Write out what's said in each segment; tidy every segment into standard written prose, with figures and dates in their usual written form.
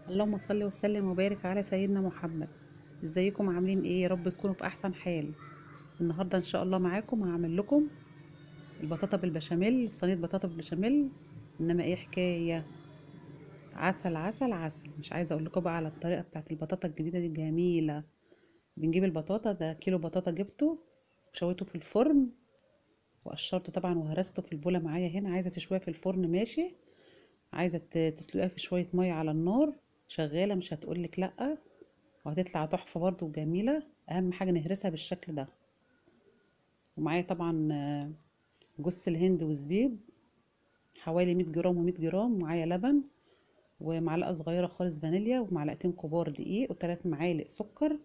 اللهم صل وسلم وبارك على سيدنا محمد. ازيكم عاملين ايه؟ يا رب تكونوا في احسن حال. النهارده ان شاء الله معاكم هعمل لكم البطاطا بالبشاميل، صينيه بطاطا بالبشاميل. انما ايه حكايه، عسل عسل عسل. مش عايزه اقول لكم بقى على الطريقه بتاعت البطاطا الجديده دي جميله. بنجيب البطاطا، ده كيلو بطاطا جبته وشويته في الفرن وقشرته طبعا وهرسته في البوله معايا هنا. عايزه تشويها في الفرن ماشي، عايزه تسلقيها في شويه ميه على النار شغاله مش هتقولك لا، وهتطلع تحفة برضو وجميلة. أهم حاجة نهرسها بالشكل ده. ومعايا طبعا جوزة الهند وزبيب حوالي 100 جرام و100 جرام. ومعايا لبن ومعلقة صغيرة خالص فانيليا ومعلقتين كبار دقيق وثلاث معالق سكر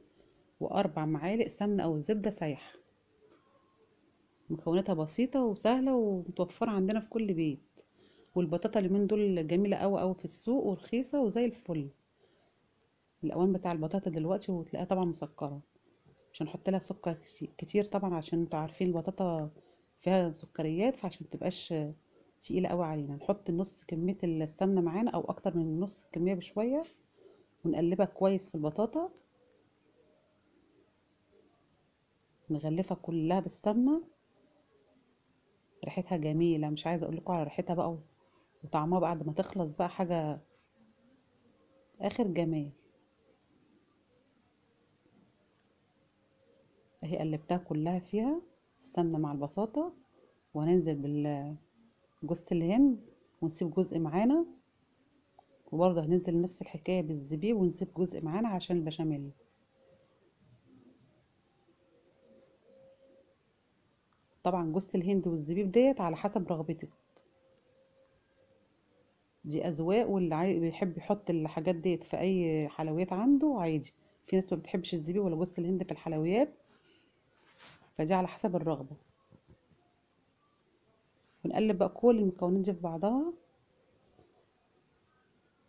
وأربع معالق سمنة أو زبدة سايحة. مكوناتها بسيطة وسهلة ومتوفرة عندنا في كل بيت. والبطاطا اليومين دول جميلة أوي أوي في السوق ورخيصة وزي الفل. الأوان بتاع البطاطا دلوقتي وتلاقيها طبعا مسكرة، مش هنحط لها سكر كتير طبعا عشان انتوا عارفين البطاطا فيها سكريات، فعشان متبقاش تقيلة قوي علينا نحط نص كمية السمنة معانا او اكتر من نص الكمية بشوية، ونقلبها كويس في البطاطا. نغلفها كلها بالسمنة. ريحتها جميلة، مش عايزة اقول لكم على ريحتها بقى وطعمها بعد ما تخلص بقى حاجة اخر جمال. اهي قلبتها كلها فيها السمنة مع البطاطا، وهننزل بالجوز الهند ونسيب جزء معانا. وبرضه هننزل نفس الحكاية بالزبيب ونسيب جزء معانا عشان البشاميل. طبعا جوز الهند والزبيب ديت على حسب رغبتك، دي أذواق. واللي بيحب يحط الحاجات ديت في أي حلويات عنده عادي. في ناس ما بتحبش الزبيب ولا جوز الهند في الحلويات، فدي على حسب الرغبة. ونقلب بقى كل المكونات دي في بعضها،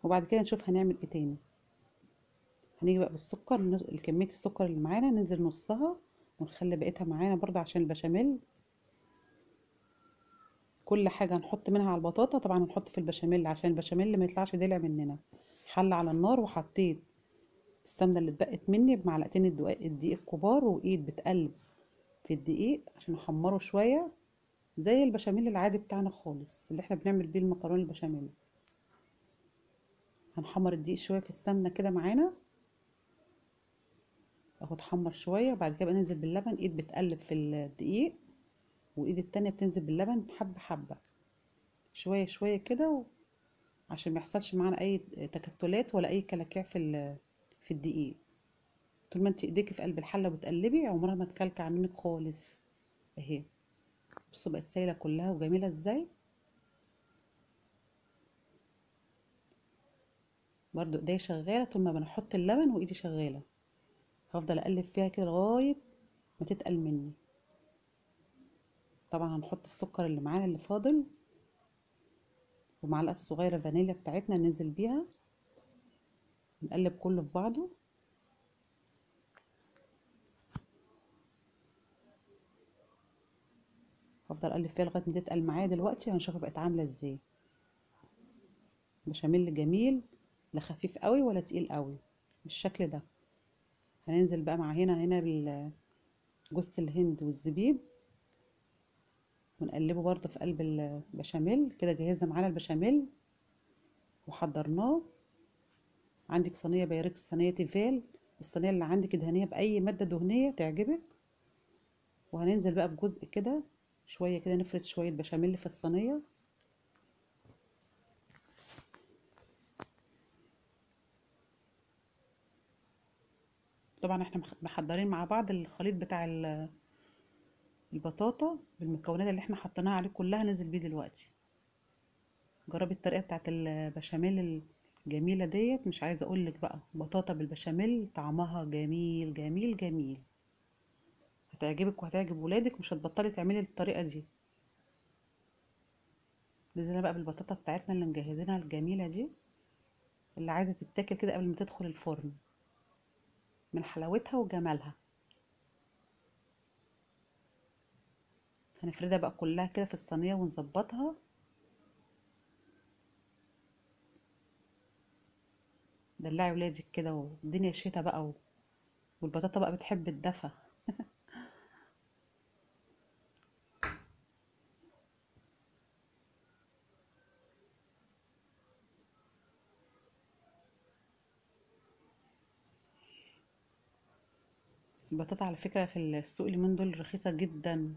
وبعد كده نشوف هنعمل ايه تاني. هنيجي بقى بالسكر، كمية السكر اللي معانا ننزل نصها ونخلي بقيتها معانا برضه عشان البشاميل. كل حاجة هنحط منها على البطاطا طبعا هنحط في البشاميل عشان البشاميل ما يطلعش دلع مننا. حل على النار وحطيت السمنة اللي اتبقت مني بمعلقتين الدقيق الكبار، وايد بتقلب في الدقيق عشان احمره شوية زي البشاميل العادي بتاعنا خالص اللي احنا بنعمل بيه المكرونة البشاميل. هنحمر الدقيق شوية في السمنة كده معانا اهو اتحمر شوية. وبعد كده بقى ننزل باللبن، ايد بتقلب في الدقيق وايد التانية بتنزل باللبن حبة حبة شوية شوية كده، عشان ما يحصلش معانا اي تكتلات ولا اي كلاكيع في الدقيق. طول ما انت ايديكي في قلب الحله بتقلبي عمرها ما تكلكع منك خالص. اهي بصوا بقت سايله كلها وجميله ازاي. برضو ايديا شغاله طول ما بنحط اللبن وايدي شغاله. هفضل اقلب فيها كده لغايه ما تتقل مني. طبعا هنحط السكر اللي معانا اللي فاضل ومعلقه الصغيره فانيليا بتاعتنا ننزل بيها، نقلب كله في بعضه. هفضل اقلب فيها لغايه ما تتقل معايا. دلوقتي هنشوفها بقت عامله ازاي. بشاميل جميل، لا خفيف قوي ولا تقيل قوي، بالشكل ده. هننزل بقى مع هنا جوزة الهند والزبيب ونقلبه برضه في قلب البشاميل كده. جهزنا معانا البشاميل وحضرناه. عندك صينية بايركس، صينية تيفال، الصينية اللي عندك دهنية بأي مادة دهنية تعجبك. وهننزل بقى بجزء كده شوية كده، نفرد شوية بشاميل في الصينية. طبعا احنا محضرين مع بعض الخليط بتاع البطاطا بالمكونات اللي احنا حطيناها عليه كلها، نزل بيه دلوقتي. جربي الطريقة بتاعت البشاميل الجميلة ديت. مش عايزة اقولك بقى بطاطا بالبشاميل طعمها جميل جميل جميل. هتعجبك وهتعجب ولادك، مش هتبطلي تعملي الطريقة دي. نزلنا بقى بالبطاطا بتاعتنا اللي مجهزينها الجميلة دي، اللي عايزة تتاكل كده قبل ما تدخل الفرن من حلاوتها وجمالها. هنفردها بقى كلها كده في الصينية ونظبطها. دلعي ولادك كده، والدنيا شتا بقى والبطاطا بقى بتحب الدفى. البطاطا على فكرة في السوق اليومين دول رخيصة جدا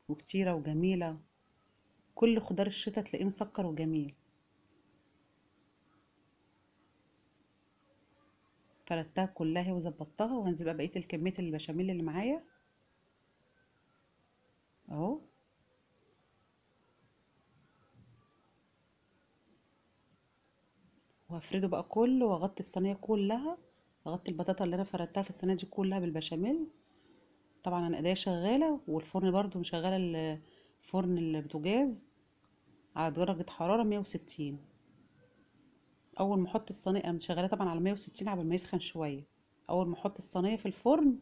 وكتيرة وجميلة. كل خضار الشتا تلاقيه مسكر وجميل. فردتها كلها وظبطتها، وهنزل بقى بقية الكمية البشاميل اللي معايا اهو. وهفرده بقى كله واغطي الصينية كلها، اغطي البطاطا اللي انا فردتها في الصينية دي كلها بالبشاميل. طبعا انا ايديا شغالة، والفرن برضو مشغلة الفرن البوتاجاز على درجة حرارة 160. اول ما احط الصينية، انا مشغلاه طبعا على 160 قبل ما يسخن شوية. اول ما احط الصينية في الفرن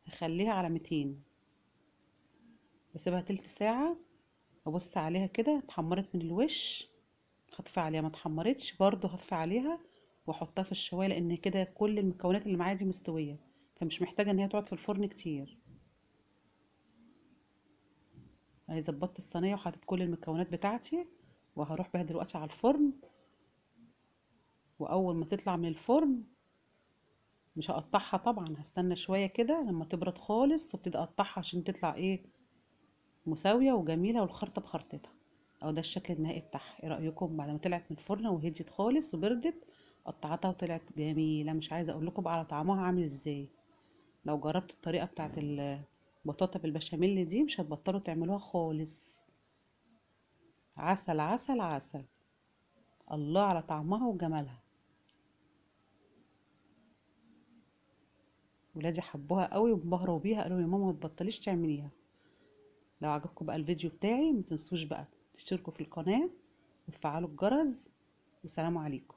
هخليها على 200، بسيبها تلت ساعة. ابص عليها كده اتحمرت من الوش، هطفي عليها. ما اتحمرتش برضو هطفي عليها واحطها في الشوايه، لان كده كل المكونات اللي معايا دي مستويه، فمش محتاجه ان هي تقعد في الفرن كتير. اهي ظبطت الصينيه وحطيت كل المكونات بتاعتي، وهروح بيها دلوقتي على الفرن. واول ما تطلع من الفرن مش هقطعها طبعا، هستنى شويه كده لما تبرد خالص وابتدي اقطعها عشان تطلع ايه، مساويه وجميله والخرطه بخرطتها. او ده الشكل النهائي بتاعها. ايه رايكم بعد ما طلعت من الفرن وهديت خالص وبردت؟ قطعتها وطلعت جميله، مش عايزه اقول لكم بقى على طعمها عامل ازاي. لو جربتوا الطريقه بتاعت البطاطا بالبشاميل دي مش هتبطلوا تعملوها خالص. عسل عسل عسل. الله على طعمها وجمالها. ولادي حبوها قوي وانبهروا بيها، قالوا يا ماما ما تبطليش تعمليها. لو عجبكم بقى الفيديو بتاعي ما تنسوش بقى تشتركوا في القناه وتفعلوا الجرس. والسلام عليكم.